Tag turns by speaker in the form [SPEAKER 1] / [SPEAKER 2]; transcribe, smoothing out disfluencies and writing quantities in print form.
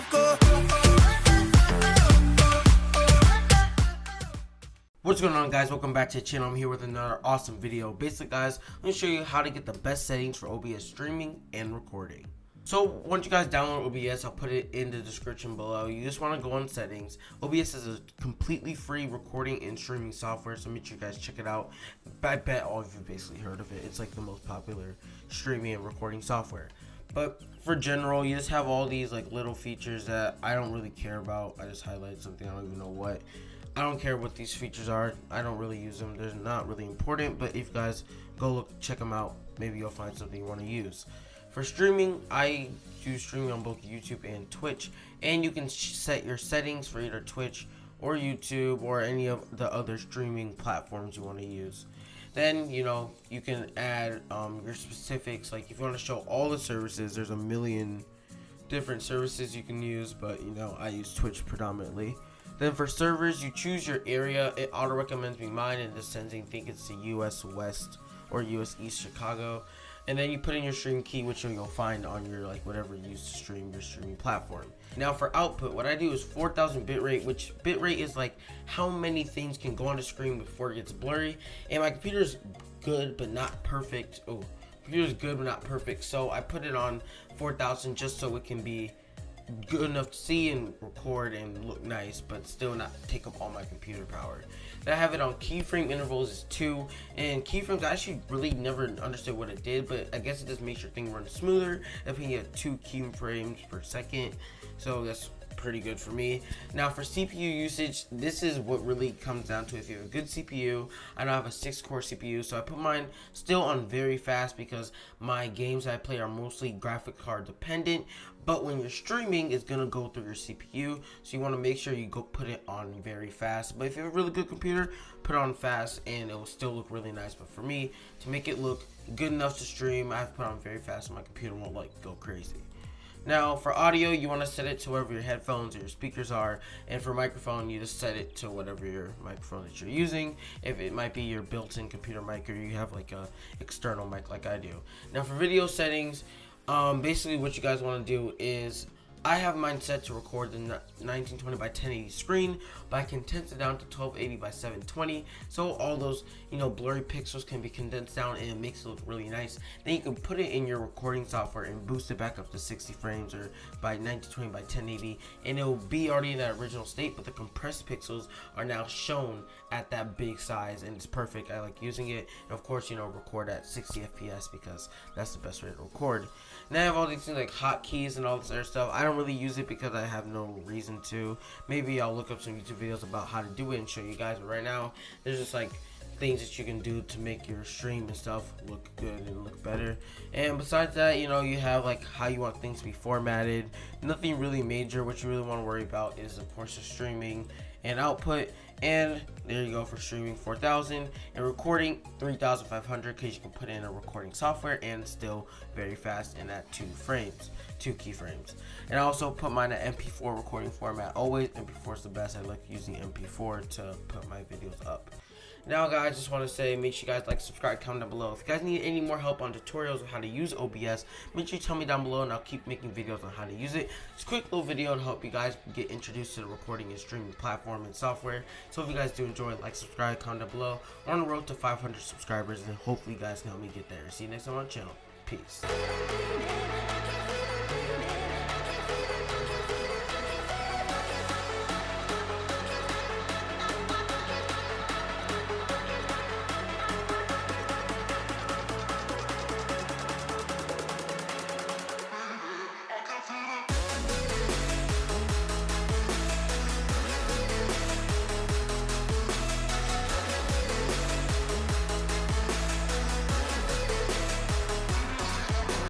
[SPEAKER 1] love go.
[SPEAKER 2] What's going on, guys? Welcome back to the channel. I'm here with another awesome video. Basically, guys, I'm going to show you how to get the best settings for OBS streaming and recording. So once you guys download OBS, I'll put it in the description below. You just want to go on settings. OBS is a completely free recording and streaming software, so make sure you guys check it out. I bet all of you basically heard of it. It's like the most popular streaming and recording software. But for general, you just have all these like little features that I don't really care about. I just highlighted something, I don't even know what. I don't care what these features are. I don't really use them. They're not really important, but if you guys go look, check them out, maybe you'll find something you want to use. For streaming, I do streaming on both YouTube and Twitch, and you can set your settings for either Twitch or YouTube or any of the other streaming platforms you want to use. Then, you know, you can add your specifics. Like if you want to show all the services, there's a million different services you can use, but you know, I use Twitch predominantly. Then for servers, you choose your area. It auto recommends me mine, and just sends think it's the US West or US East Chicago. And then you put in your stream key, which you'll find on your like whatever you use to stream your streaming platform. Now for output, what I do is 4,000 bitrate, which bitrate is like how many things can go on the screen before it gets blurry. And my computer's good but not perfect. Oh, computer's good but not perfect, so I put it on 4,000 just so it can be good enough to see and record and look nice, but still not take up all my computer power. Then I have it on keyframe intervals is 2, and keyframes, I actually really never understood what it did, but I guess it just makes your thing run smoother if you get 2 keyframes per second, so that's pretty good for me. Now for CPU usage, this is what really comes down to if you have a good CPU. I don't have a 6-core CPU, so I put mine still on very fast because my games I play are mostly graphic card dependent, but when you're streaming, it's gonna go through your CPU, so you want to make sure you go put it on very fast. But if you have a really good computer, put it on fast and it will still look really nice. But for me, to make it look good enough to stream, I have to put it on very fast so my computer won't like go crazy. Now for audio, you want to set it to wherever your headphones or your speakers are, and for microphone, you just set it to whatever your microphone that you're using. If it might be your built-in computer mic, or you have like a external mic like I do. Now for video settings, basically what you guys want to do is, I have mine set to record the 1920 by 1080 screen, but I can condense it down to 1280 by 720, so all those, you know, blurry pixels can be condensed down and it makes it look really nice. Then you can put it in your recording software and boost it back up to 60 frames or by 1920 by 1080, and it will be already in that original state, but the compressed pixels are now shown at that big size, and it's perfect. I like using it, and of course, you know, record at 60 FPS because that's the best way to record. Now I have all these things like hotkeys and all this other stuff. I don't really use it because I have no reason to. Maybe I'll look up some YouTube videos about how to do it and show you guys, but right now there's just like things that you can do to make your stream and stuff look good and look better. And besides that, you know, you have like how you want things to be formatted. Nothing really major. What you really want to worry about is of course the streaming and output. And there you go for streaming 4,000 and recording 3,500, because you can put in a recording software and still very fast and at 2 keyframes. And I also put mine at MP4 recording format. Always MP4 is the best. I like using MP4 to put my videos up. Now guys, just want to say, make sure you guys like, subscribe, comment down below. If you guys need any more help on tutorials on how to use OBS, make sure you tell me down below and I'll keep making videos on how to use it. Just a quick little video to help you guys get introduced to the recording and streaming platform and software. So if you guys do enjoy, like, subscribe, comment down below. We're on the road to 500 subscribers, and hopefully you guys can help me get there. See you next time on the channel. Peace.